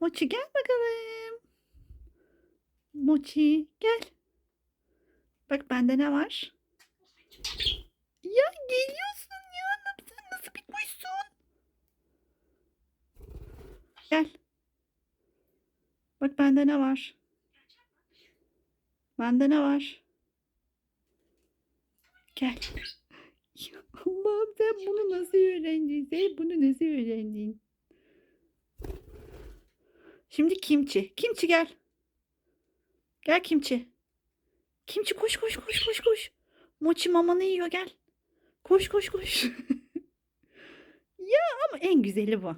Mochi gel bakalım. Mochi gel. Bak bende ne var? Ya geliyorsun ya. Sen nasıl bir kuşsun? Gel. Bak bende ne var? Bende ne var? Gel. Ya Allah'ım sen bunu nasıl öğrendin? Sen bunu nasıl öğrendin? Şimdi kimçi. Kimçi gel. Gel kimçi. Kimçi koş koş koş koş koş. Mochi mamanı yiyor gel. Koş koş koş. Ya ama en güzeli bu.